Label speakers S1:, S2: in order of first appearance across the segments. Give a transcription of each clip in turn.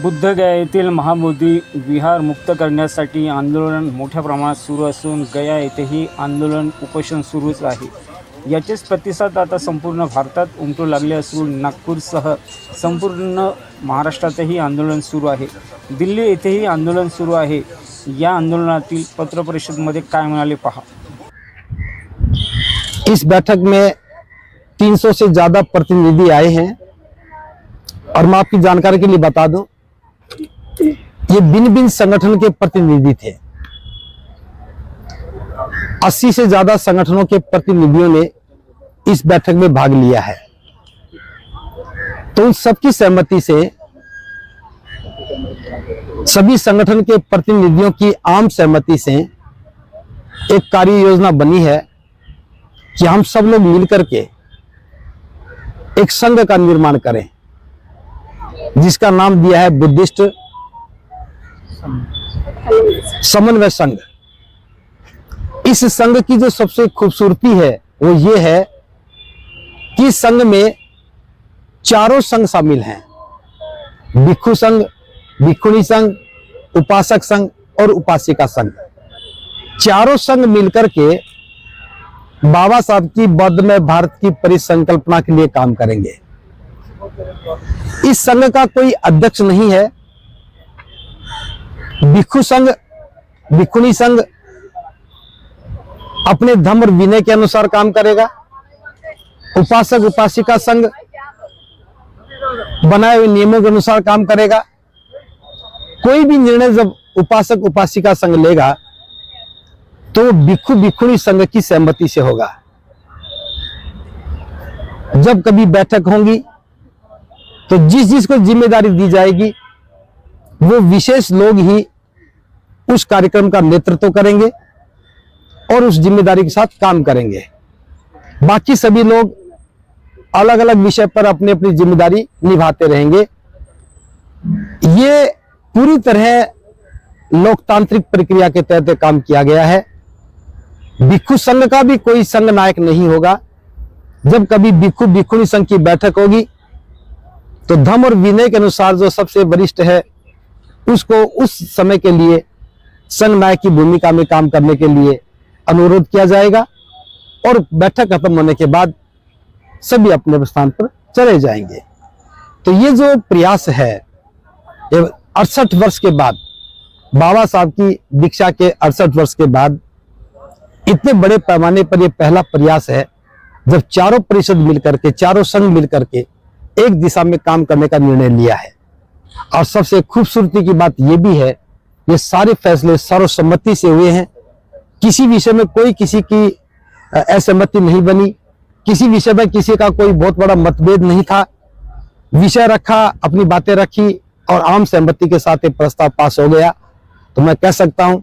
S1: बुद्धगया येथील महाबोधी विहार मुक्त करण्यासाठी आंदोलन मोठ्या प्रमाणात सुरू असून गया येथेही आंदोलन उपोषण सुरूच आहे। याचेच प्रतिसाद आता संपूर्ण भारतात उमटू लागले असून नागपूरसह संपूर्ण महाराष्ट्रातही आंदोलन सुरू आहे। दिल्ली येथेही आंदोलन सुरू आहे। या आंदोलनातील पत्रपरिषदेमध्ये काय म्हणाले पहा।
S2: इस बैठक में 300 से ज्यादा प्रतिनिधि आए हैं और मैं आपकी जानकारी के लिए बता दूं, ये भिन्न भिन्न संगठन के प्रतिनिधि थे। 80 से ज्यादा संगठनों के प्रतिनिधियों ने इस बैठक में भाग लिया है। तो उन सबकी सहमति से सभी संगठन के प्रतिनिधियों की आम सहमति से एक कार्य योजना बनी है कि हम सब लोग मिलकर के एक संघ का निर्माण करें, जिसका नाम दिया है बुद्धिस्ट समन्वय संघ। इस संघ की जो सबसे खूबसूरती है वो ये है कि संघ में चारों संघ शामिल हैं। भिक्षु संघ, भिक्षुणी संघ, उपासक संघ और उपासिका संघ। चारों संघ मिलकर के बाबा साहब की बौद्धमय भारत की परिसंकल्पना के लिए काम करेंगे। इस संघ का कोई अध्यक्ष नहीं है। भिक्षु संघ, भिक्षुणी संघ अपने धर्म और विनय के अनुसार काम करेगा। उपासक उपासिका संघ बनाए हुए नियमों के अनुसार काम करेगा। कोई भी निर्णय जब उपासक उपासिका संघ लेगा तो वो भिक्षु भिक्षुणी संघ की सहमति से होगा। जब कभी बैठक होंगी तो जिस जिसको जिम्मेदारी दी जाएगी वो विशेष लोग ही उस कार्यक्रम का नेतृत्व करेंगे और उस जिम्मेदारी के साथ काम करेंगे। बाकी सभी लोग अलग अलग विषय पर अपनी अपनी जिम्मेदारी निभाते रहेंगे। ये पूरी तरह लोकतांत्रिक प्रक्रिया के तहत काम किया गया है। भिक्षु संघ का भी कोई संघ नायक नहीं होगा। जब कभी भिक्षु भिक्षुणी संघ की बैठक होगी तो धर्म और विनय के अनुसार जो सबसे वरिष्ठ है उसको उस समय के लिए संघ नायक की भूमिका में काम करने के लिए अनुरोध किया जाएगा और बैठक खत्म होने के बाद सभी अपने स्थान पर चले जाएंगे। तो ये जो प्रयास है, 68 वर्ष के बाद, बाबा साहब की दीक्षा के 68 वर्ष के बाद इतने बड़े पैमाने पर यह पहला प्रयास है जब चारों परिषद मिलकर के, चारों संघ मिलकर के एक दिशा में काम करने का निर्णय लिया है। और सबसे खूबसूरती की बात यह भी है, ये सारे फैसले सर्वसम्मति से हुए हैं। किसी विषय में कोई किसी की असहमति नहीं बनी, किसी विषय में किसी का कोई बहुत बड़ा मतभेद नहीं था। विषय रखा, अपनी बातें रखी और आम सहमति के साथ एक प्रस्ताव पास हो गया। तो मैं कह सकता हूं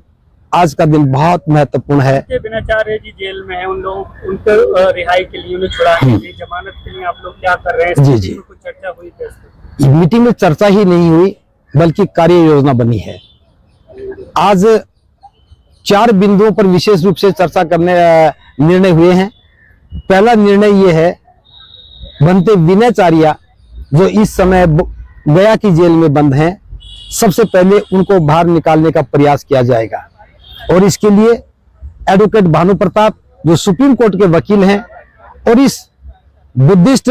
S2: आज का दिन बहुत महत्वपूर्ण है।
S1: बिनाचार्य जी जेल में है, उन लोग उनके रिहाई के लिए, उन्हें छुड़ाने के लिए, जमानत के लिए आप लोग क्या कर रहे हैं?
S2: जी,
S1: कुछ चर्चा हुई थी?
S2: मीटिंग में चर्चा ही नहीं हुई बल्कि कार्य योजना बनी है। आज 4 बिंदुओं पर विशेष रूप से चर्चा करने निर्णय हुए हैं। पहला निर्णय यह है, बनते विनयचार्य जो इस समय गया की जेल में बंद हैं, सबसे पहले उनको बाहर निकालने का प्रयास किया जाएगा। और इसके लिए एडवोकेट भानु प्रताप जो सुप्रीम कोर्ट के वकील हैं और इस बुद्धिस्ट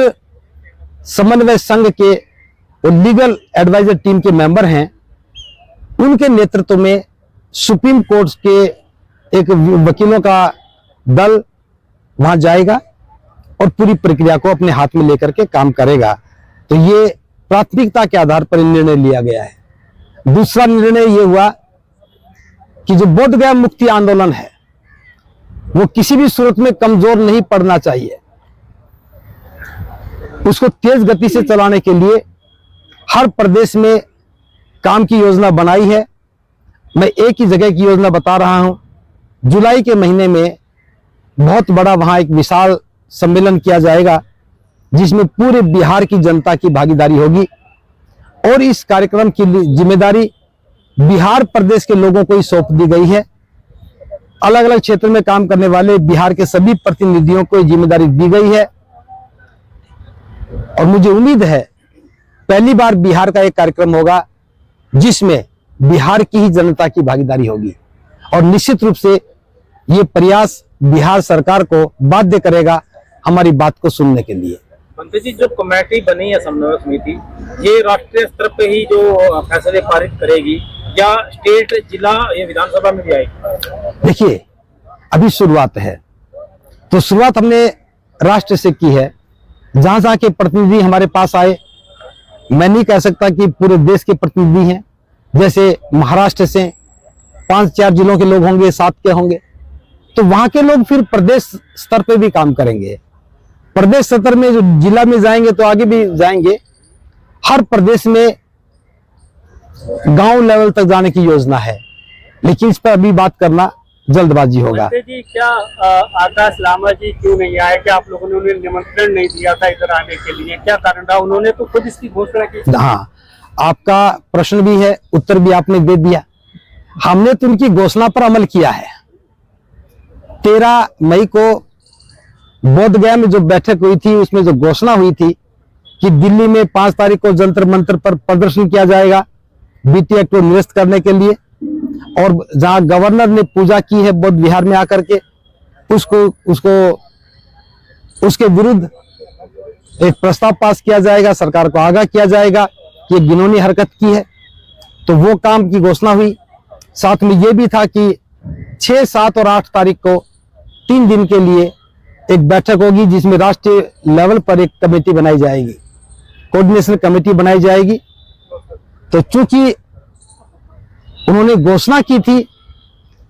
S2: समन्वय संघ के और लीगल एडवाइजर टीम के मेंबर हैं, उनके नेतृत्व में सुप्रीम कोर्ट के एक वकीलों का दल वहां जाएगा और पूरी प्रक्रिया को अपने हाथ में लेकर के काम करेगा। तो ये प्राथमिकता के आधार पर निर्णय लिया गया है। दूसरा निर्णय ये हुआ कि जो बोधगया मुक्ति आंदोलन है वो किसी भी सूरत में कमजोर नहीं पड़ना चाहिए। उसको तेज गति से चलाने के लिए हर प्रदेश में काम की योजना बनाई है। मैं एक ही जगह की योजना बता रहा हूं। जुलाई के महीने में बहुत बड़ा वहां एक विशाल सम्मेलन किया जाएगा जिसमें पूरे बिहार की जनता की भागीदारी होगी और इस कार्यक्रम की जिम्मेदारी बिहार प्रदेश के लोगों को ही सौंप दी गई है। अलग अलग क्षेत्र में काम करने वाले बिहार के सभी प्रतिनिधियों को जिम्मेदारी दी गई है और मुझे उम्मीद है पहली बार बिहार का एक कार्यक्रम होगा जिसमें बिहार की ही जनता की भागीदारी होगी। और निश्चित रूप से ये प्रयास बिहार सरकार को बाध्य करेगा हमारी बात को सुनने के लिए।
S3: मंत्री जी, जो कमेटी बनी है समन्वय समिति, ये राष्ट्रीय स्तर पे ही जो फैसले पारित करेगी या स्टेट, जिला या विधानसभा में भी आएगी?
S2: देखिए, अभी शुरुआत है, तो शुरुआत हमने राष्ट्र से की है। जहां जहां के प्रतिनिधि हमारे पास आए, मैं नहीं कह सकता कि पूरे देश के प्रतिनिधि हैं। जैसे महाराष्ट्र से 5-4 जिलों के लोग होंगे, 7 के होंगे, तो वहां के लोग फिर प्रदेश स्तर पे भी काम करेंगे। प्रदेश स्तर में जो जिला में जाएंगे तो आगे भी जाएंगे। हर प्रदेश में गांव लेवल तक जाने की योजना है, लेकिन इस पर अभी बात करना जल्दबाजी होगा।
S3: मंत्री जी, क्या आकाश लामा जी क्यों नहीं आए? क्या आप लोगों ने उन्हें निमंत्रण नहीं दिया था इधर आने के लिए? क्या कारण रहा? उन्होंने तो खुद इसकी घोषणा की।
S2: हाँ, आपका प्रश्न भी है, उत्तर भी आपने दे दिया। हमने तो उनकी घोषणा पर अमल किया है। 13 मई को बोध गया में जो बैठक हुई थी, उसमें जो घोषणा हुई थी कि दिल्ली में 5 तारीख को जंतर मंतर पर प्रदर्शन किया जाएगा बीटी एक्ट को निरस्त करने के लिए, और जहां गवर्नर ने पूजा की है बौद्ध विहार में आकर के, उसके विरुद्ध एक प्रस्ताव पास किया जाएगा, सरकार को आगाह किया जाएगा कि घिनौनी हरकत की है। तो वो काम की घोषणा हुई। साथ में ये भी था कि 6, 7 और 8 तारीख को 3 दिन के लिए एक बैठक होगी, जिसमें राष्ट्रीय लेवल पर एक कमेटी बनाई जाएगी, कोऑर्डिनेशन कमेटी बनाई जाएगी। तो चूंकि उन्होंने घोषणा की थी,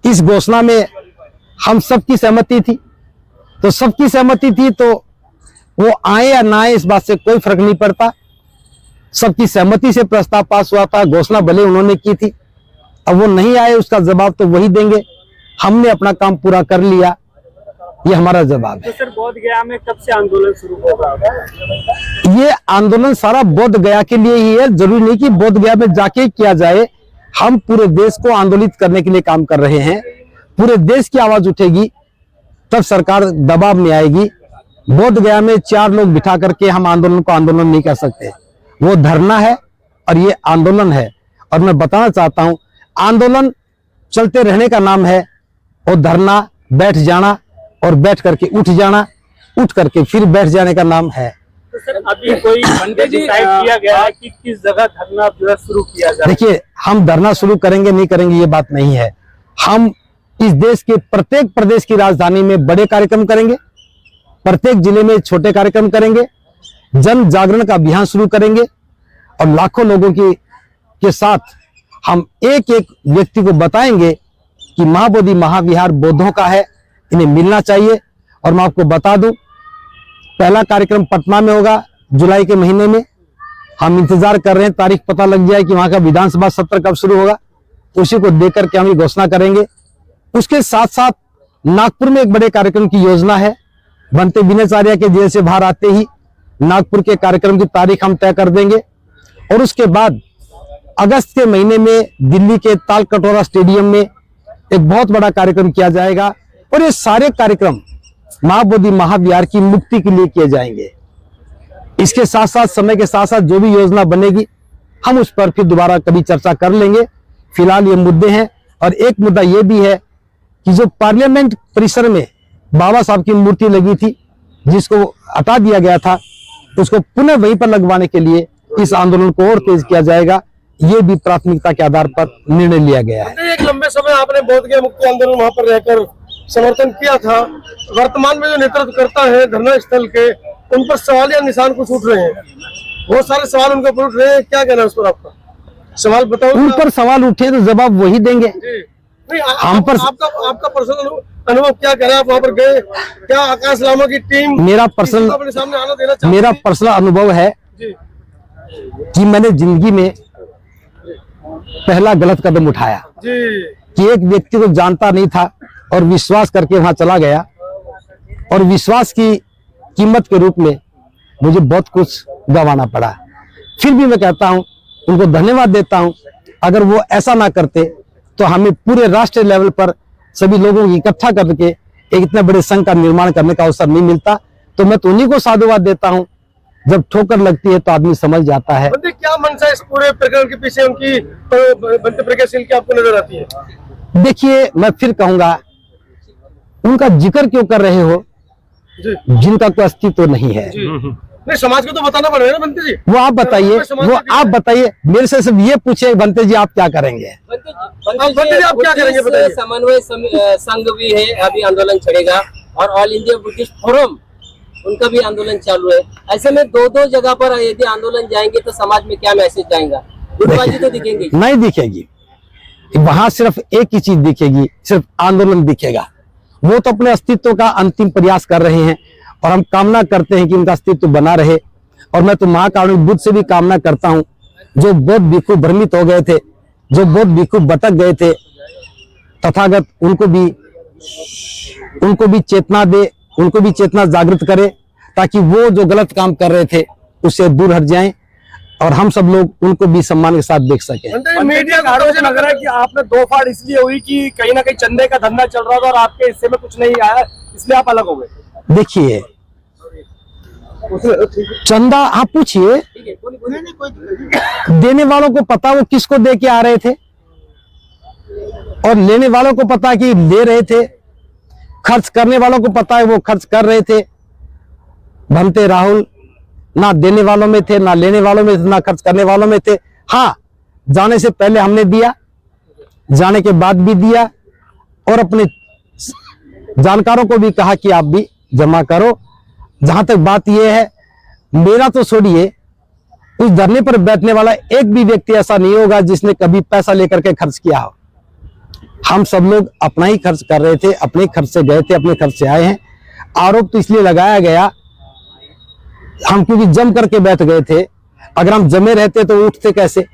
S2: इस घोषणा में हम सबकी सहमति थी, तो सबकी सहमति थी, तो वो आए या ना आए इस बात से कोई फर्क नहीं पड़ता। सबकी सहमति से प्रस्ताव पास हुआ था। घोषणा भले उन्होंने की थी, अब वो नहीं आए, उसका जवाब तो वही देंगे। हमने अपना काम पूरा कर लिया, ये हमारा जवाब है।
S3: तो सर, बोध गया में कब से आंदोलन शुरू होगा?
S2: ये आंदोलन सारा बोध गया के लिए ही है, जरूरी नहीं कि बोध गया में जाके किया जाए। हम पूरे देश को आंदोलित करने के लिए काम कर रहे हैं। पूरे देश की आवाज उठेगी तब सरकार दबाव में आएगी। बोध गया में 4 लोग बिठा करके हम आंदोलन को आंदोलन नहीं कर सकते। वो धरना है और ये आंदोलन है। और मैं बताना चाहता हूं, आंदोलन चलते रहने का नाम है, और धरना बैठ जाना और बैठ करके उठ जाना, उठ करके फिर बैठ जाने का नाम है।
S3: तो सर, अभी कोई डिसाइड किया गया है कि किस जगह धरना जो है शुरू किया जाए?
S2: देखिए, हम धरना शुरू करेंगे नहीं करेंगे ये बात नहीं है। हम इस देश के प्रत्येक प्रदेश की राजधानी में बड़े कार्यक्रम करेंगे, प्रत्येक जिले में छोटे कार्यक्रम करेंगे, जन जागरण का अभियान शुरू करेंगे, और लाखों लोगों के साथ हम एक एक व्यक्ति को बताएंगे कि महाबोधि महाविहार बौद्धों का है, इन्हें मिलना चाहिए। और मैं आपको बता दूं, पहला कार्यक्रम पटना में होगा जुलाई के महीने में। हम इंतजार कर रहे हैं, तारीख पता लग जाए कि वहां का विधानसभा सत्र कब शुरू होगा, उसी को देकर के हम ये घोषणा करेंगे। उसके साथ साथ नागपुर में एक बड़े कार्यक्रम की योजना है। बनते विनयचार्य के जेल से बाहर आते ही नागपुर के कार्यक्रम की तारीख हम तय कर देंगे। और उसके बाद अगस्त के महीने में दिल्ली के ताल कटोरा स्टेडियम में एक बहुत बड़ा कार्यक्रम किया जाएगा। और ये सारे कार्यक्रम महाबोधि महाविहार की मुक्ति के लिए किए जाएंगे। इसके साथ साथ समय के साथ साथ जो भी योजना बनेगी हम उस पर फिर दोबारा कभी चर्चा कर लेंगे। फिलहाल ये मुद्दे हैं। और एक मुद्दा ये भी है कि जो पार्लियामेंट परिसर में बाबा साहब की मूर्ति लगी थी, जिसको हटा दिया गया था, उसको पुनः वहीं पर लगवाने के लिए इस आंदोलन को और तेज किया जाएगा। ये भी प्राथमिकता के आधार पर निर्णय लिया गया है।
S4: एक लंबे समय आपने बोध गया मुक्ति आंदोलन वहां पर रहकर समर्थन किया था। वर्तमान में जो नेतृत्व करता है धरना स्थल के, उन पर सवाल या निशान कुछ उठ रहे हैं, बहुत सारे सवाल उनके ऊपर उठ रहे हैं। क्या कहना है उस पर आपका? सवाल बताओ।
S2: उन पर सवाल उठे तो जवाब वही देंगे।
S4: नहीं, आपका पर्सनल अनुभव क्या कह रहा है? आप वहां पर गए, क्या आकाश लामा की टीम
S2: मेरा पर्सनल
S4: अपने सामने आना देना चाहती है?
S2: मेरा पर्सनल अनुभव है कि मैंने जिंदगी में पहला गलत कदम उठाया कि एक व्यक्ति को जानता नहीं था और विश्वास करके वहां चला गया, और विश्वास की कीमत के रूप में मुझे बहुत कुछ गंवाना पड़ा। फिर भी मैं कहता हूं, उनको धन्यवाद देता हूं। अगर वो ऐसा ना करते तो हमें पूरे राष्ट्रीय लेवल पर सभी लोगों को इकट्ठा करके एक इतने बड़े संघ का निर्माण करने का अवसर नहीं मिलता। तो मैं तो उन्हीं को साधुवाद देता हूं जब ठोकर लगती है तो आदमी समझ जाता है।
S4: बंते क्या मंशा इस पूरे प्रकरण के पीछे उनकी बंते प्रज्ञाशील की आपको नजर आती है?
S2: देखिए, मैं फिर कहूंगा, उनका जिक्र क्यों कर रहे हो
S4: जी
S2: जिनका कोई अस्तित्व नहीं है?
S4: नहीं, समाज को तो बताना पड़ेगा ना बंते जी।
S2: वो आप बताइए, वो आप बताइए, मेरे से सिर्फ ये पूछे बंते जी आप क्या करेंगे?
S4: बंते जी आप क्या करेंगे बताइए?
S5: समन्वय संघ भी है, अभी आंदोलन चलेगा, और ऑल इंडिया बुद्धिस्ट फोरम उनका भी आंदोलन चालू है। ऐसे में दो जगह पर यदि आंदोलन जाएंगे तो समाज में क्या मैसेज जाएगा? गुटबाजी तो दिखेंगे
S2: नहीं दिखेगी, वहां सिर्फ एक ही चीज दिखेगी, सिर्फ आंदोलन दिखेगा। वो तो अपने अस्तित्व का अंतिम प्रयास कर रहे हैं और हम कामना करते हैं कि उनका अस्तित्व बना रहे। और मैं तो महाकारुणिक बुद्ध से भी कामना करता हूं, जो बौद्ध भिक्षु भ्रमित हो गए थे, जो बौद्ध भिक्षु भटक गए थे, तथागत उनको भी चेतना दे, उनको भी चेतना जागृत करे, ताकि वो जो गलत काम कर रहे थे उससे दूर हट जाएं और हम सब लोग उनको भी सम्मान के साथ देख सकें।
S4: मीडिया का मुझे लग रहा है कि आपने दो फाड़ इसलिए हुई कि कहीं ना कहीं चंदे का धंधा चल रहा था और आपके हिस्से में कुछ नहीं आया, इसलिए आप अलग हो गए।
S2: देखिए, चंदा आप पूछिए, देने वालों को पता वो किसको दे के आ रहे थे, और लेने वालों को पता कि ले रहे थे, खर्च करने वालों को पता है वो खर्च कर रहे थे। भंते राहुल ना देने वालों में थे, ना लेने वालों में थे, ना खर्च करने वालों में थे। हाँ, जाने से पहले हमने दिया, जाने के बाद भी दिया, और अपने जानकारों को भी कहा कि आप भी जमा करो। जहां तक बात यह है, मेरा तो छोड़िए, उस धरने पर बैठने वाला एक भी व्यक्ति ऐसा नहीं होगा जिसने कभी पैसा लेकर के खर्च किया हो। हम सब लोग अपना ही खर्च कर रहे थे, अपने खर्च से गए थे, अपने खर्च से आए हैं। आरोप तो इसलिए लगाया गया, हम क्योंकि जम करके बैठ गए थे। अगर हम जमे रहते तो उठते कैसे?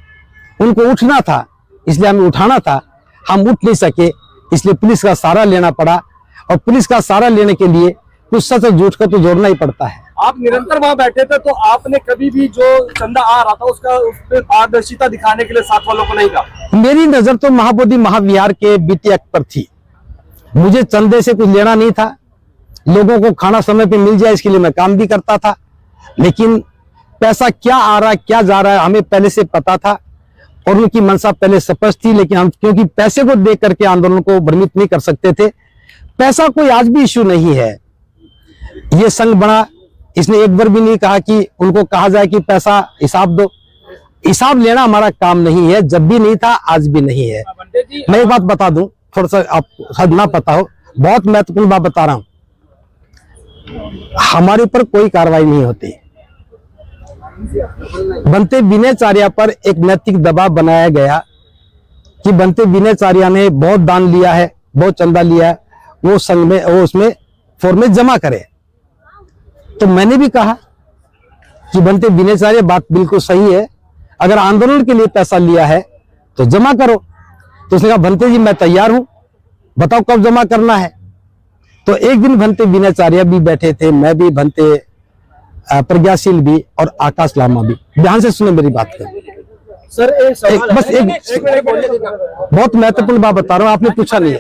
S2: उनको उठना था, इसलिए हमें उठाना था। हम उठ नहीं सके, इसलिए पुलिस का सहारा लेना पड़ा, और पुलिस का सहारा लेने के लिए कुछ सच और झूठ का तो जोड़ना ही पड़ता है।
S4: आप निरंतर वहां बैठे थे, तो आपने कभी भी जो चंदा आ रहा था उसका उस पर पारदर्शिता दिखाने के लिए साथ वालों को नहीं कहा?
S2: मेरी नजर तो महाबोधि महाविहार के बीटी एक्ट पर थी। मुझे चंदे से कुछ लेना नहीं था, लोगों को खाना समय पे मिल जाए इसके लिए मैं काम भी करता था। लेकिन पैसा क्या आ रहा है, क्या जा रहा है, हमें पहले से पता था, और उनकी मंशा पहले स्पष्ट थी। लेकिन हम क्योंकि पैसे को देख करके आंदोलन को भ्रमित नहीं कर सकते थे। पैसा कोई आज भी इश्यू नहीं है। ये संघ बना, इसने एक बार भी नहीं कहा कि उनको कहा जाए कि पैसा हिसाब दो। हिसाब लेना हमारा काम नहीं है, जब भी नहीं था, आज भी नहीं है। मैं एक बात बता दूं, थोड़ा सा आप शायद ना पता हो, बहुत महत्वपूर्ण बात बता रहा हूं। हमारे ऊपर कोई कार्रवाई नहीं होती। बनते विनयचार्या पर एक नैतिक दबाव बनाया गया कि बनते विनयचार्या ने बहुत दान लिया है, बहुत चंदा लिया है, वो संघ में, वो उसमें फॉर्म में जमा करे। तो मैंने भी कहा कि बनते विनयचार्य, बात बिल्कुल सही है, अगर आंदोलन के लिए पैसा लिया है तो जमा करो। तो उसने कहा बनते जी मैं तैयार हूं, बताओ कब जमा करना है। तो एक दिन बनते विनयचार्य भी बैठे थे, मैं भी, बनते प्रज्ञाशील भी, और आकाश लामा भी। ध्यान से सुने मेरी बात कर
S4: सर, एक सवाल
S2: बस एक बहुत महत्वपूर्ण बात बता रहा हूं, आपने पूछा नहीं है।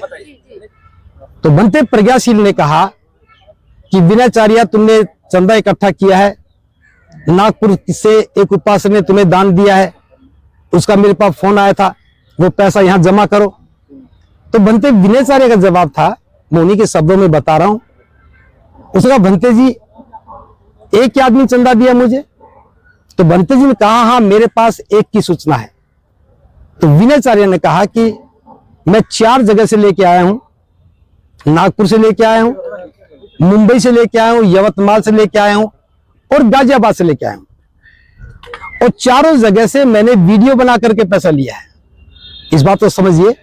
S2: तो बनते प्रज्ञाशील ने कहा कि विनयचार्य तुमने चंदा इकट्ठा किया है, नागपुर से एक उपासक ने तुम्हें दान दिया है, उसका मेरे पास फोन आया था, वो पैसा यहां जमा करो। तो बनते विनयचार्य का जवाब था, मैं उन्हीं के शब्दों में बता रहा हूं, उसने कहा बनते जी एक ही आदमी चंदा दिया मुझे। तो बनते जी ने कहा हाँ मेरे पास एक की सूचना है। तो विनयचार्य ने कहा कि मैं 4 जगह से लेके आया हूं, नागपुर से लेके आया हूं, मुंबई से लेके आया हूं, यवतमाल से लेके आया हूं, और गाजियाबाद से लेके आया हूं, और चारों जगह से मैंने वीडियो बना करके पैसा लिया है। इस बात को समझिए,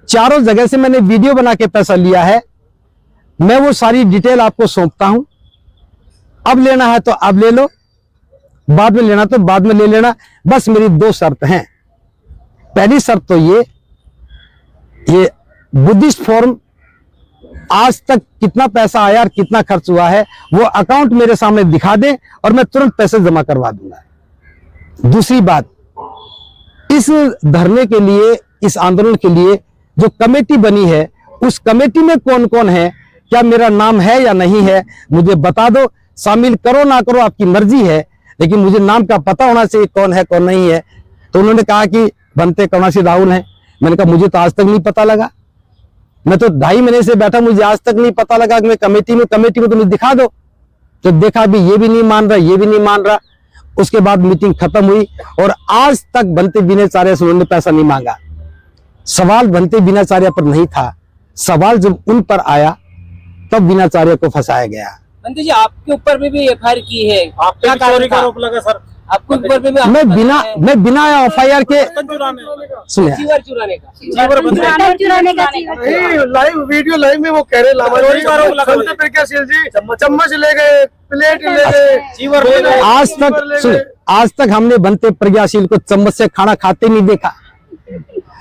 S2: चारों जगह से मैंने वीडियो बना के पैसा लिया है। मैं वो सारी डिटेल आपको सौंपता हूं, अब लेना है तो अब ले लो, बाद में लेना तो बाद में ले लेना। बस मेरी 2 शर्त हैं। पहली शर्त तो ये बुद्धिस्ट फोरम आज तक कितना पैसा आया और कितना खर्च हुआ है वो अकाउंट मेरे सामने दिखा दे और मैं तुरंत पैसे जमा करवा दूंगा। दूसरी बात, इस धरने के लिए, इस आंदोलन के लिए जो कमेटी बनी है, उस कमेटी में कौन कौन है, क्या मेरा नाम है या नहीं है, मुझे बता दो। शामिल करो ना करो आपकी मर्जी है, लेकिन मुझे नाम का पता होना चाहिए कौन है कौन नहीं है। तो उन्होंने कहा कि बनते करुणाशी राहुल हैं। मैंने कहा मुझे तो आज तक नहीं पता लगा, मैं तो 2.5 महीने से बैठा, मुझे आज तक नहीं पता लगा कि मैं कमेटी में तो मुझे दिखा दो। तो देखा भी ये भी नहीं मान रहा, ये भी नहीं मान रहा। उसके बाद मीटिंग खत्म हुई और आज तक बनते बिनाचार्य से उन्होंने पैसा नहीं मांगा। सवाल बनते बिनाचार्य पर नहीं था, सवाल जब उन पर आया तब बिनाचार्य को फंसाया गया।
S5: बंटी जी, आपके ऊपर भी FIR की है,
S3: आप पे
S5: क्या
S3: भी
S5: कारण
S3: चोरी का
S5: था?
S3: आरोप लगा सर।
S5: आपके ऊपर भी
S2: मैं बिना FIR के सुने,
S5: चीवर चुराने का
S6: चुराने का
S4: नहीं, लाइव वीडियो लाइव में वो कह रहे
S3: चोरी का आरोप लगा।
S4: संत प्रज्ञाशील जी चम्मच ले गए, प्लेट ले गए,
S3: चीवर ले गए।
S2: आज तक हमने बनते प्रज्ञाशील को चम्मच से खाना खाते नहीं देखा।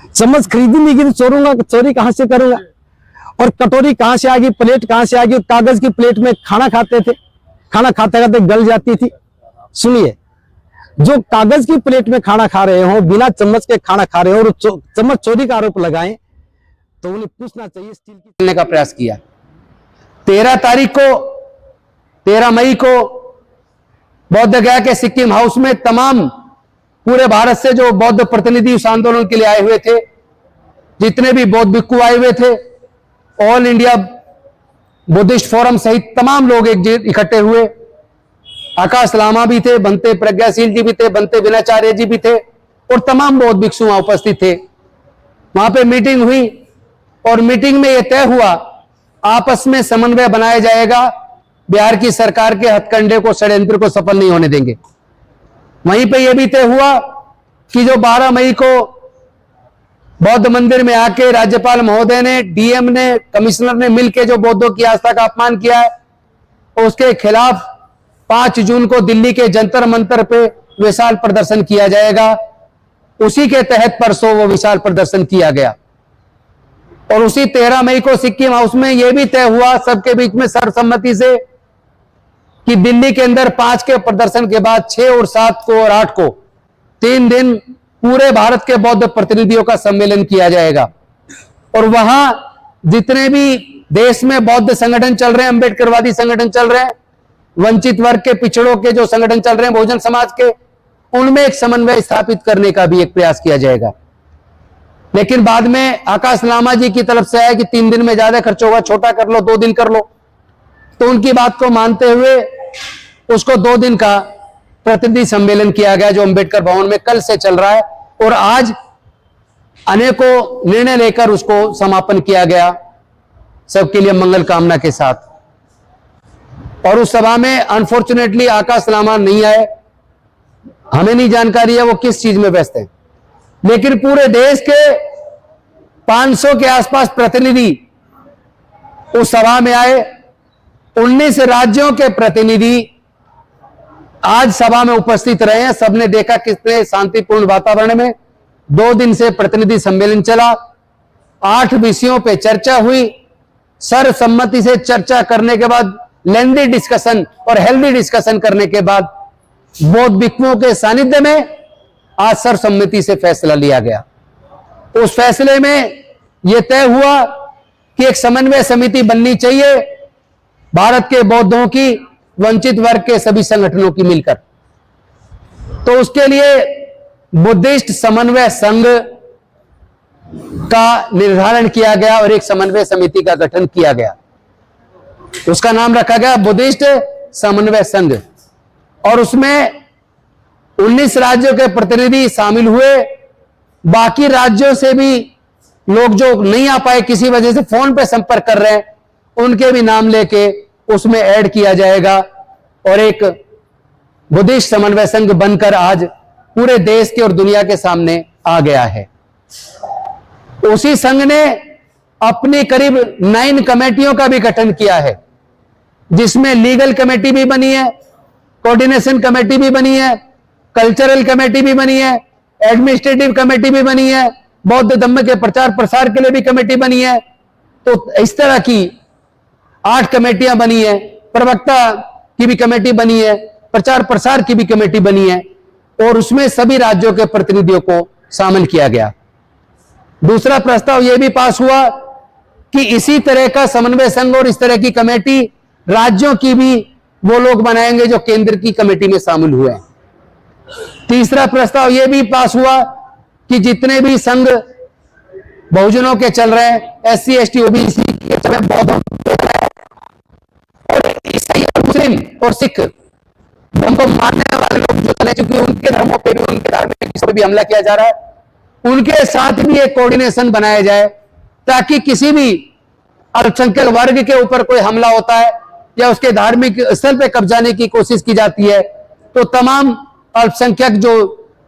S2: चम्मच खरीदी नहीं की, चोरूंगा, चोरी कहां से करूंगा? और कटोरी कहां से आ गई, प्लेट कहां से आ गई? कागज की प्लेट में खाना खाते थे, खाना खाते खाते गल जाती थी। सुनिए, जो कागज की प्लेट में खाना खा रहे हो, बिना चम्मच के खाना खा रहे हो और चम्मच चोरी का आरोप लगाएं, तो उन्हें पूछना चाहिए स्टील की
S7: खेलने का प्रयास किया। 13 मई को बौद्ध गया के सिक्किम हाउस में तमाम पूरे भारत से जो बौद्ध प्रतिनिधि उस आंदोलन के लिए आए हुए थे, जितने भी बौद्ध भिक्खु आए हुए थे, ऑल इंडिया बुद्धिस्ट फोरम सहित तमाम लोग इकट्ठे हुए। आकाश लामा भी थे, बनते प्रज्ञाशील जी भी थे, बनते बिनाचार्य जी भी थे और तमाम बौद्ध भिक्षु वहां उपस्थित थे। वहां पे मीटिंग हुई और मीटिंग में यह तय हुआ आपस में समन्वय बनाया जाएगा, बिहार की सरकार के हथकंडे को, षड्यंत्र को सफल नहीं होने देंगे। वहीं पे यह भी तय हुआ कि जो 12 मई को बौद्ध मंदिर में आके राज्यपाल महोदय ने, DM ने, कमिश्नर ने मिलकर जो बौद्धों की आस्था का अपमान किया है, उसके खिलाफ 5 जून को दिल्ली के जंतर मंतर पे विशाल प्रदर्शन किया जाएगा। उसी के तहत परसों वो विशाल प्रदर्शन किया गया और उसी 13 मई को सिक्किम हाउस में यह भी तय हुआ सबके बीच में सर्वसम्मति से कि दिल्ली के अंदर 5 के प्रदर्शन के बाद 6 और 7 को और 8 को 3 दिन पूरे भारत के बौद्ध प्रतिनिधियों का सम्मेलन किया जाएगा। और वहां जितने भी देश में बौद्ध संगठन चल रहे हैं, अंबेडकरवादी संगठन चल रहे हैं, वंचित वर्ग के, पिछड़ों के जो संगठन चल रहे हैं, बहुजन समाज के, उनमें एक समन्वय स्थापित करने का भी एक प्रयास किया जाएगा। लेकिन बाद में आकाश लामा जी की तरफ से आया कि 3 दिन में ज्यादा खर्च होगा, छोटा कर लो, 2 दिन कर लो। तो उनकी बात को मानते हुए उसको 2 दिन का प्रतिनिधि सम्मेलन किया गया, जो अंबेडकर भवन में कल से चल रहा है और आज अनेकों निर्णय लेकर उसको समापन किया गया, सबके लिए मंगल कामना के साथ। और उस सभा में अनफॉर्चुनेटली आकाश लामा नहीं आए, हमें नहीं जानकारी है वो किस चीज में व्यस्त है। लेकिन पूरे देश के 500 के आसपास प्रतिनिधि उस सभा में आए। 19 राज्यों के प्रतिनिधि आज सभा में उपस्थित रहे हैं। सबने देखा कितने शांतिपूर्ण वातावरण में 2 दिन से प्रतिनिधि सम्मेलन चला। 8 विषयों पे चर्चा हुई। सर्वसम्मति से चर्चा करने के बाद, लेंदी डिस्कशन और हेल्दी डिस्कशन करने के बाद बौद्ध भिक्षुओं के सानिध्य में आज सर्वसम्मति से फैसला लिया गया। उस फैसले में यह तय हुआ कि एक समन्वय समिति बननी चाहिए भारत के बौद्धों की, वंचित वर्ग के सभी संगठनों की मिलकर। तो उसके लिए बुद्धिस्ट समन्वय संघ का निर्धारण किया गया और एक समन्वय समिति का गठन किया गया। उसका नाम रखा गया बुद्धिस्ट समन्वय संघ और उसमें 19 राज्यों के प्रतिनिधि शामिल हुए। बाकी राज्यों से भी लोग जो नहीं आ पाए, किसी वजह से फोन पे संपर्क कर रहे हैं, उनके भी नाम लेके उसमें ऐड किया जाएगा और एक बुद्धिस्ट समन्वय संघ बनकर आज पूरे देश के और दुनिया के सामने आ गया है। उसी संघ ने अपनी करीब 9 कमेटियों का भी गठन किया है, जिसमें लीगल कमेटी भी बनी है, कोऑर्डिनेशन कमेटी भी बनी है, कल्चरल कमेटी भी बनी है, एडमिनिस्ट्रेटिव कमेटी भी बनी है, बौद्ध धम्म के प्रचार प्रसार के लिए भी कमेटी बनी है। तो इस तरह की 8 कमेटियां बनी है, प्रवक्ता की भी कमेटी बनी है, प्रचार प्रसार की भी कमेटी बनी है और उसमें सभी राज्यों के प्रतिनिधियों को शामिल किया गया। दूसरा प्रस्ताव यह भी पास हुआ कि इसी तरह का समन्वय संघ और इस तरह की कमेटी राज्यों की भी वो लोग बनाएंगे जो केंद्र की कमेटी में शामिल हुए हैं। तीसरा प्रस्ताव यह भी पास हुआ कि जितने भी संघ बहुजनों के चल रहे हैं, SC ST OBC के चल रहे हैं, बौद्ध और ईसाई और मुस्लिम और सिख धर्म को मानने वाले लोग जो चले, चूंकि उनके धर्मों पे भी, उनके धार्मिक चीजों पे भी हमला किया जा रहा है, उनके साथ भी एक कोऑर्डिनेशन बनाया जाए ताकि किसी भी अल्पसंख्यक वर्ग के ऊपर कोई हमला होता है या उसके धार्मिक स्थल पे कब्जाने की कोशिश की जाती है तो तमाम अल्पसंख्यक जो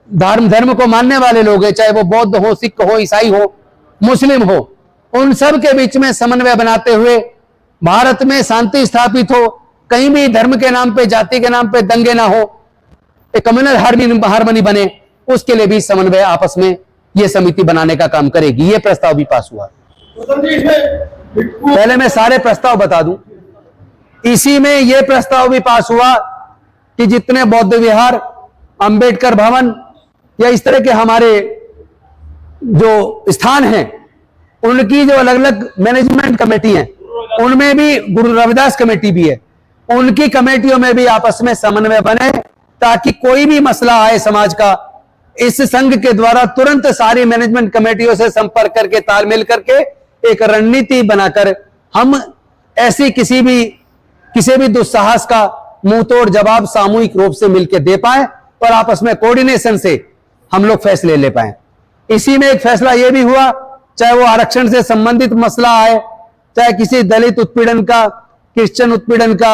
S7: धर्म को मानने वाले लोग हैं, चाहे वो बौद्ध हो, सिख हो, ईसाई हो, मुस्लिम हो, उन सब के बीच में समन्वय बनाते हुए भारत में शांति स्थापित हो, कहीं भी धर्म के नाम पे, जाति के नाम पे दंगे ना हो, एक कम्युनल हार्मनी बने, उसके लिए भी समन्वय आपस में ये समिति बनाने का काम करेगी। ये प्रस्ताव भी पास हुआ। पहले मैं सारे प्रस्ताव बता दूं। इसी में यह प्रस्ताव भी पास हुआ कि जितने बौद्ध विहार, अंबेडकर भवन या इस तरह के हमारे जो स्थान हैं, उनकी जो अलग अलग मैनेजमेंट कमेटी है, उनमें भी गुरु रविदास कमेटी भी है, उनकी कमेटियों में भी आपस में समन्वय बने ताकि कोई भी मसला आए समाज का, इस संघ के द्वारा तुरंत सारी मैनेजमेंट कमेटियों से संपर्क करके, तालमेल करके एक रणनीति बनाकर हम ऐसी किसी भी दुस्साहस का मुंहतोड़ जवाब सामूहिक रूप से मिलकर दे पाए और आपस में कोऑर्डिनेशन से हम लोग फैसले ले पाए। इसी में एक फैसला यह भी हुआ, चाहे वो आरक्षण से संबंधित मसला आए, चाहे किसी दलित उत्पीड़न का, क्रिश्चियन उत्पीड़न का,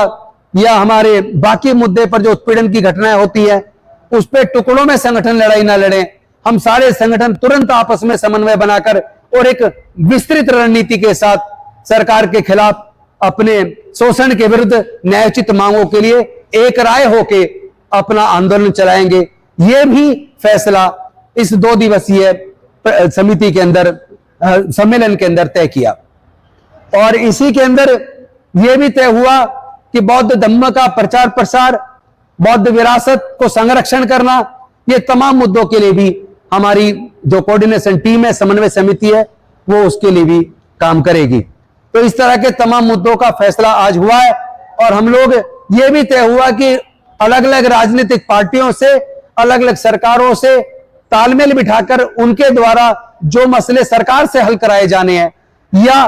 S7: या हमारे बाकी मुद्दे पर जो उत्पीड़न की घटनाएं होती है, उस पर टुकड़ों में संगठन लड़ाई ना लड़े, हम सारे संगठन तुरंत आपस में समन्वय बनाकर और एक विस्तृत रणनीति के साथ सरकार के खिलाफ, अपने शोषण के विरुद्ध न्यायोचित मांगों के लिए एक राय होके अपना आंदोलन चलाएंगे। यह भी फैसला इस 2 दिवसीय समिति के अंदर, सम्मेलन के अंदर तय किया। और इसी के अंदर यह भी तय हुआ कि बौद्ध धम्म का प्रचार प्रसार, बौद्ध विरासत को संरक्षण करना, ये तमाम मुद्दों के लिए भी हमारी जो कोऑर्डिनेशन टीम है, समन्वय समिति है, वो उसके लिए भी काम करेगी। तो इस तरह के तमाम मुद्दों का फैसला आज हुआ है। और हम लोग ये भी तय हुआ कि अलग अलग राजनीतिक पार्टियों से, अलग अलग सरकारों से तालमेल बिठाकर उनके द्वारा जो मसले सरकार से हल कराए जाने हैं या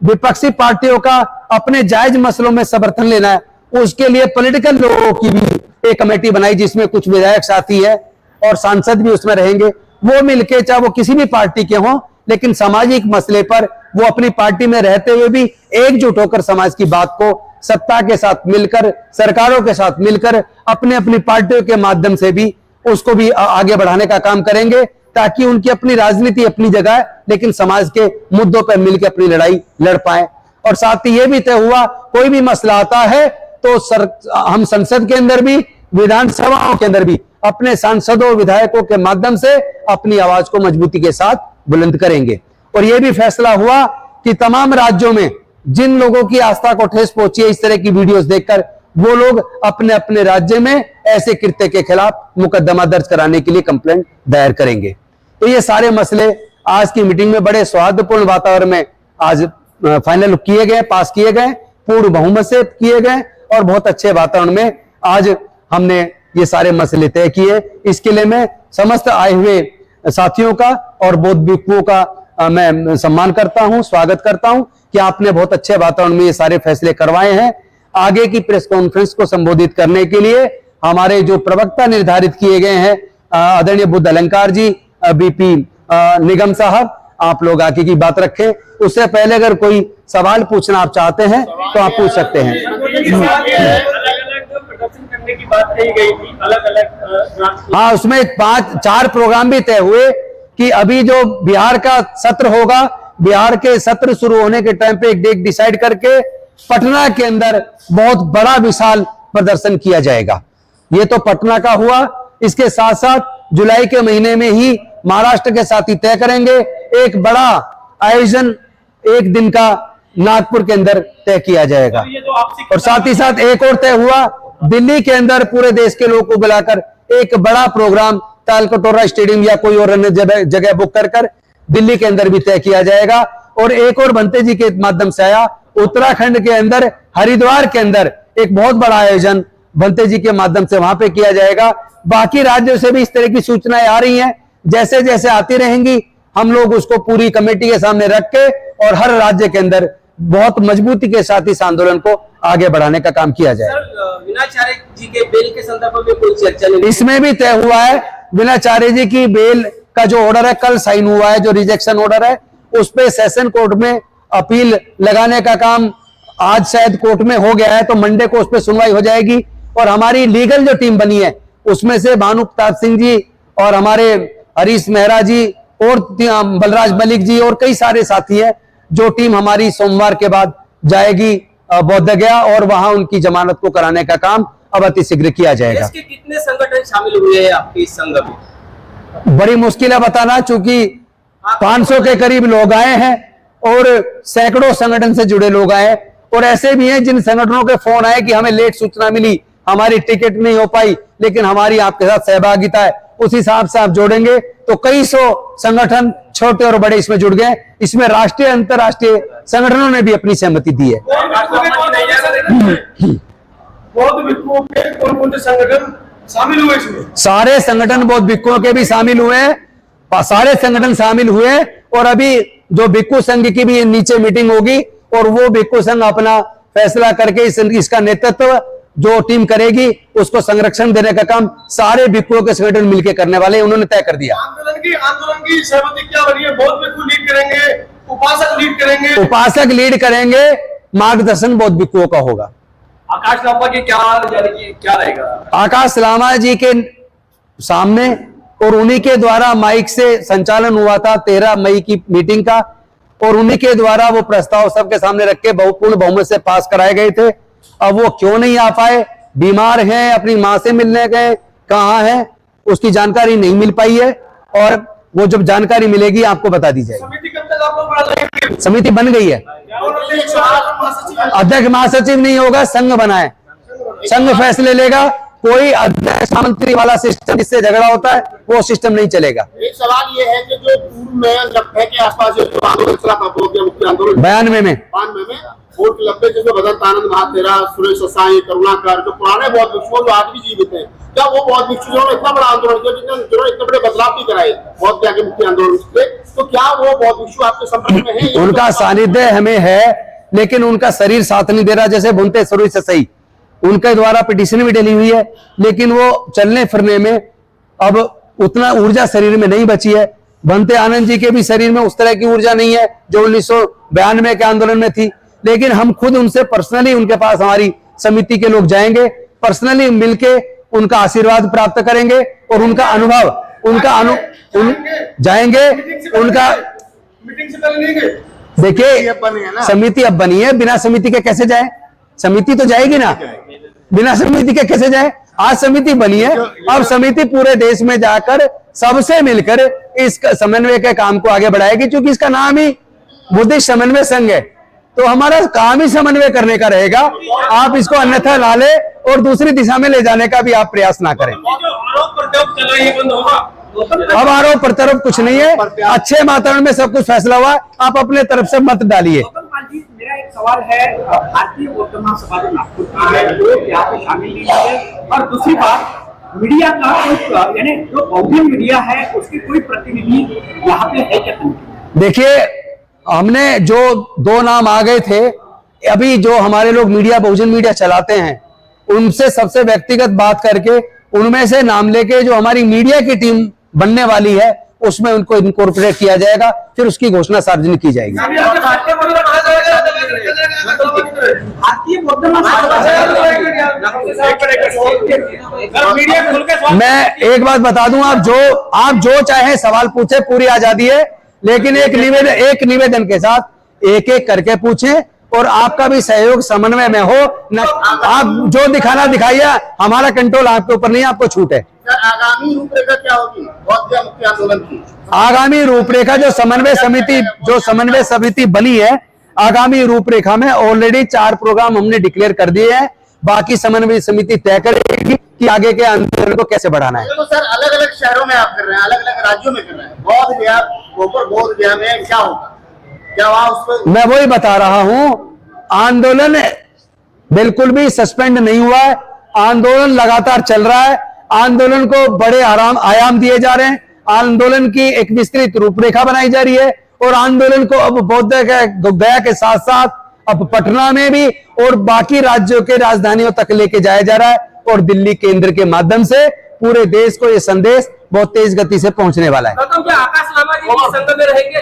S7: विपक्षी पार्टियों का अपने जायज मसलों में समर्थन लेना है, उसके लिए पॉलिटिकल लोगों की भी एक कमेटी बनाई जिसमें कुछ विधायक साथी है और सांसद भी उसमें रहेंगे। वो मिलके, चाहे वो किसी भी पार्टी के हों, लेकिन सामाजिक मसले पर वो अपनी पार्टी में रहते हुए भी एकजुट होकर समाज की बात को सत्ता के साथ मिलकर, सरकारों के साथ मिलकर, अपने अपनी पार्टियों के माध्यम से भी उसको भी आगे बढ़ाने का काम करेंगे ताकि उनकी अपनी राजनीति अपनी जगह है, लेकिन समाज के मुद्दों पर मिलकर अपनी लड़ाई लड़ पाए। और साथ ही यह भी तय हुआ, कोई भी मसला आता है तो हम संसद के अंदर भी, विधानसभाओं के अंदर भी अपने सांसदों, विधायकों के माध्यम से अपनी आवाज को मजबूती के साथ बुलंद करेंगे। और यह भी फैसला हुआ कि तमाम राज्यों में जिन लोगों की आस्था को ठेस पहुंची है इस तरह की वीडियोस देखकर, वो लोग अपने अपने राज्य में ऐसे कृत्य के खिलाफ मुकदमा दर्ज कराने के लिए कंप्लेंट दायर करेंगे। तो ये सारे मसले आज की मीटिंग में बड़े सौहार्दपूर्ण वातावरण में आज फाइनल किए गए, पास किए गए, पूर्ण बहुमत से किए गए और बहुत अच्छे वातावरण में आज हमने ये सारे मसले तय किए। इसके लिए मैं समस्त आए हुए साथियों का और बौद्ध भिक्षुओं का मैं सम्मान करता हूं, स्वागत करता हूं कि आपने बहुत अच्छे वातावरण में ये सारे फैसले करवाए हैं। आगे की प्रेस कॉन्फ्रेंस को संबोधित करने के लिए हमारे जो प्रवक्ता निर्धारित किए गए हैं, आदरणीय बुद्ध अलंकार जी, BP निगम साहब, आप लोग आगे की बात रखें। उससे पहले अगर कोई सवाल पूछना आप चाहते हैं तो आप पूछ सकते हैं।
S3: करने की बात कही गई थी, अलग-अलग
S7: हाँ, उसमें 4 प्रोग्राम भी तय हुए कि अभी जो बिहार का सत्र होगा, बिहार के सत्र शुरू होने के टाइम पे एक डेट डिसाइड करके पटना के अंदर बहुत बड़ा विशाल प्रदर्शन किया जाएगा। ये तो पटना का हुआ। इसके साथ साथ जुलाई के महीने में ही महाराष्ट्र के साथ ही तय करेंगे एक बड़ा आयोजन, एक दिन का नागपुर के अंदर तय किया जाएगा। और साथ ही साथ एक और तय हुआ, दिल्ली के अंदर पूरे देश के लोगों को बुलाकर एक बड़ा प्रोग्राम तालकटोरा स्टेडियम या कोई और अन्य जगह बुक कर दिल्ली के अंदर भी तय किया जाएगा। और एक और भंते जी के माध्यम से आया, उत्तराखंड के अंदर हरिद्वार के अंदर एक बहुत बड़ा आयोजन भंते जी के माध्यम से वहां पे किया जाएगा। बाकी राज्यों से भी इस तरह की सूचनाएं आ रही हैं, जैसे जैसे आती रहेंगी हम लोग उसको पूरी कमेटी के सामने रख के और हर राज्य के अंदर बहुत मजबूती के साथ इस आंदोलन को आगे बढ़ाने का काम किया जाए।
S5: विनाचार्य जी के बेल के संदर्भ में कोई चर्चा नहीं?
S7: इसमें भी तय हुआ है, विनाचार्य जी की बेल का जो ऑर्डर है कल साइन हुआ है, जो रिजेक्शन ऑर्डर है उस पे सेशन कोर्ट में अपील लगाने का काम आज शायद कोर्ट में हो गया है, तो मंडे को उस पर सुनवाई हो जाएगी। और हमारी लीगल जो टीम बनी है उसमें से भानु प्रताप सिंह जी और हमारे हरीश मेहरा जी और बलराज मलिक जी और कई सारे साथी हैं, जो टीम हमारी सोमवार के बाद जाएगी बौद्ध गया और वहां उनकी जमानत को कराने का काम अब अति शीघ्र किया जाएगा।
S5: देश के कितने संगठन शामिल हुए हैं आपके इस संघ में?
S7: बड़ी मुश्किल है बताना, चूंकि 500 के करीब लोग आए हैं और सैकड़ों संगठन से जुड़े लोग आए, और ऐसे भी हैं जिन संगठनों के फोन आए कि हमें लेट सूचना मिली, हमारी टिकट नहीं हो पाई, लेकिन हमारी आपके साथ सहभागिता है। उस हिसाब से आप जोड़ेंगे तो कई सौ संगठन छोटे और बड़े इसमें जुड़ गए। इसमें राष्ट्रीय अंतर्राष्ट्रीय संगठनों ने भी अपनी सहमति दी है।
S4: बौद्ध भिक्षुओं के कौन-कौन से संगठन शामिल हुए इसमें?
S7: सारे संगठन बौद्ध भिक्षुओं के भी शामिल हुए हैं, सारे संगठन शामिल हुए, और अभी जो भिक्षु संघ की भी नीचे मीटिंग होगी और वो भिक्षु संघ अपना फैसला करके इसका नेतृत्व जो टीम करेगी उसको संरक्षण देने का काम सारे भिक्षुओं के संगठन मिलकर करने वाले उन्होंने तय कर दिया।
S4: आंदोलन की सहमति क्या बनी है? बौद्ध भिक्षु लीड करेंगे, उपासक लीड करेंगे?
S7: उपासक लीड करेंगे, मार्गदर्शन बौद्ध भिक्षुओं का होगा।
S3: आकाश लांबा की क्या रहेगा?
S7: आकाश लामा जी के सामने और उन्हीं के द्वारा माइक से संचालन हुआ था 13 मई की मीटिंग का, और उन्हीं के द्वारा वो प्रस्ताव सबके सामने रख के पूर्ण बहुमत से पास कराए गए थे। अब वो क्यों नहीं आ पाए, बीमार हैं, अपनी मां से मिलने गए, कहां हैं, उसकी जानकारी नहीं मिल पाई है, और वो जब जानकारी मिलेगी आपको बता दी जाएगी।
S4: समिति कब तक आप लोग बना?
S7: समिति बन गई है, अध्यक्ष महासचिव नहीं होगा, संघ बना है, संघ फैसले लेगा। कोई अध्यक्ष मंत्री वाला सिस्टम जिससे झगड़ा होता है वो सिस्टम नहीं चलेगा।
S8: एक सवाल ये है कि जो पूर्व में लब्बे के आसपास जो आंदोलन चला था, मुख्य आंदोलन
S7: 92 में
S8: वोट लब्बे जो भगत आनंद महातेरा, सुरेश साई, करुणाकर, जो पुराने बौद्ध भिक्षु जो आज भी जीवित हैं, क्या वो बौद्ध भिक्षु जिन्होंने इतना बड़ा आंदोलन किया, जिन्होंने इतने बड़े बदलाव भी कराए बौद्ध के मुख्य आंदोलन से, तो क्या वो बौद्ध भिक्षु आपके संपर्क में है?
S7: उनका सानिध्य हमें है, लेकिन उनका शरीर साथ नहीं दे रहा। जैसे भुनते सरुई से सही उनके द्वारा पिटीशन भी डली हुई है, लेकिन वो चलने फिरने में अब उतना ऊर्जा शरीर में नहीं बची है। भंते आनंद जी के भी शरीर में उस तरह की ऊर्जा नहीं है जो 1992 के आंदोलन में थी। लेकिन हम खुद उनसे पर्सनली, उनके पास हमारी समिति के लोग जाएंगे, पर्सनली मिलके उनका आशीर्वाद प्राप्त करेंगे और उनका अनुभव, जाएंगे उनका।
S4: मीटिंग से पहले नहीं गए?
S7: देखिए समिति अब बनी है, बिना समिति के कैसे जाए? समिति तो जाएगी ना, बिना समिति के कैसे जाए? आज समिति बनी है, अब समिति पूरे देश में जाकर सबसे मिलकर इस समन्वय के काम को आगे बढ़ाएगी। क्योंकि इसका नाम ही बुद्धिस्ट समन्वय संघ है, तो हमारा काम ही समन्वय करने का रहेगा। आप इसको अन्यथा ला ले और दूसरी दिशा में ले जाने का भी आप प्रयास ना करें। अब आरोप प्रत्यारोप कुछ नहीं है, अच्छे वातावरण में सब कुछ फैसला हुआ, आप अपने तरफ से मत डालिए।
S9: मेरा एक सवाल है, भारतीय बौद्ध महासभा जो नागपुर की है वो यहाँ पे शामिल नहीं है, और दूसरी बात मीडिया का कोई, यानी जो बौद्ध मीडिया है उसकी कोई प्रतिनिधि यहाँ पे है क्या?
S7: देखिए हमने जो 2 नाम आ गए थे, अभी जो हमारे लोग मीडिया, बहुजन मीडिया चलाते हैं, उनसे सबसे व्यक्तिगत बात करके उनमें से नाम लेके जो हमारी मीडिया की टीम बनने वाली है उसमें उनको इनकॉर्पोरेट किया जाएगा, फिर उसकी घोषणा सार्वजनिक की जाएगी। मैं एक बात बता दूं, आप जो चाहे सवाल पूछे, पूरी आजादी है, लेकिन एक निवेदन के साथ एक एक करके पूछें और आपका भी सहयोग समन्वय में हो न। आप जो दिखाना दिखाइए, हमारा कंट्रोल आपके ऊपर नहीं, आपको छूट है।
S8: आगामी रूपरेखा क्या होगी बौद्ध मुख्य आंदोलन की?
S7: आगामी रूपरेखा जो समन्वय समिति बनी है, आगामी रूपरेखा में ऑलरेडी 4 प्रोग्राम हमने डिक्लेयर कर दिए हैं। बाकी समन्वय समिति तय करेगी कि आगे के आंदोलन को कैसे बढ़ाना है।
S8: तो सर अलग अलग शहरों में आप कर रहे हैं, अलग अलग राज्यों में कर रहे हैं, बौद्ध गया में क्या होगा? क्या वहां उस पर?
S7: मैं वही बता रहा हूं, आंदोलन बिल्कुल भी सस्पेंड नहीं हुआ है। आंदोलन लगातार चल रहा है। आंदोलन को बड़े आयाम दिए जा रहे हैं। आंदोलन की एक विस्तृत रूपरेखा बनाई जा रही है और आंदोलन को अब गया के साथ साथ अब पटना में भी और बाकी राज्यों के राजधानियों तक लेके जाया जा रहा है और दिल्ली केंद्र के माध्यम से पूरे देश को यह संदेश बहुत तेज गति से पहुंचने वाला है।
S5: गौतम, क्या आकाश लामा जी भी संघ में रहेंगे?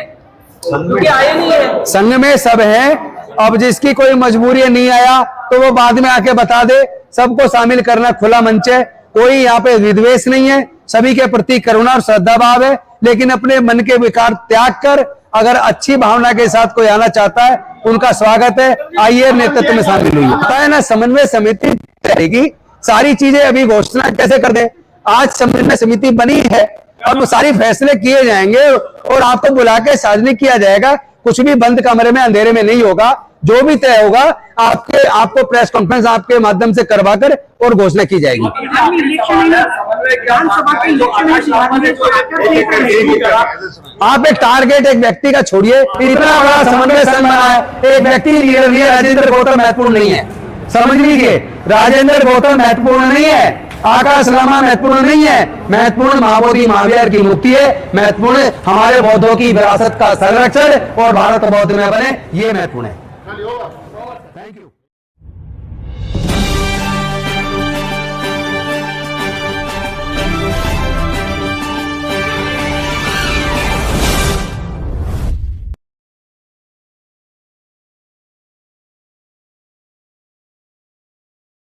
S5: क्योंकि आए नहीं है
S7: संघ में, सब है। अब जिसकी कोई मजबूरी नहीं आया तो वो बाद में आके बता दे। सबको शामिल करना खुला मंच है। कोई यहाँ पे विद्वेष नहीं है। सभी के प्रति करुणा और श्रद्धा भाव है। लेकिन अपने मन के विकार त्याग कर अगर अच्छी भावना के साथ कोई आना चाहता है, उनका स्वागत है। आइए, नेतृत्व में शामिल हुई है ना। समन्वय समिति रहेगी। सारी चीजें अभी घोषणा कैसे कर दे। आज समन्वय समिति बनी है, अब सारी फैसले किए जाएंगे और आपको बुला के सार्वजनिक किया जाएगा। कुछ भी बंद कमरे में अंधेरे में नहीं होगा। जो भी तय होगा आपको प्रेस कॉन्फ्रेंस आपके माध्यम से करवाकर और घोषणा की जाएगी। आप एक टारगेट एक व्यक्ति का छोड़िए। इतना बड़ा समन्वय संघ बना है, एक व्यक्ति लीडर नहीं है। राजेंद्र गौतम महत्वपूर्ण नहीं है, समझ लीजिए। राजेंद्र गौतम महत्वपूर्ण नहीं है, आकाश लामा महत्वपूर्ण नहीं है। महत्वपूर्ण महाबोधि महावीर की मुक्ति है। महत्वपूर्ण हमारे बौद्धों की विरासत का संरक्षण और भारत बौद्ध में बने, ये महत्वपूर्ण है।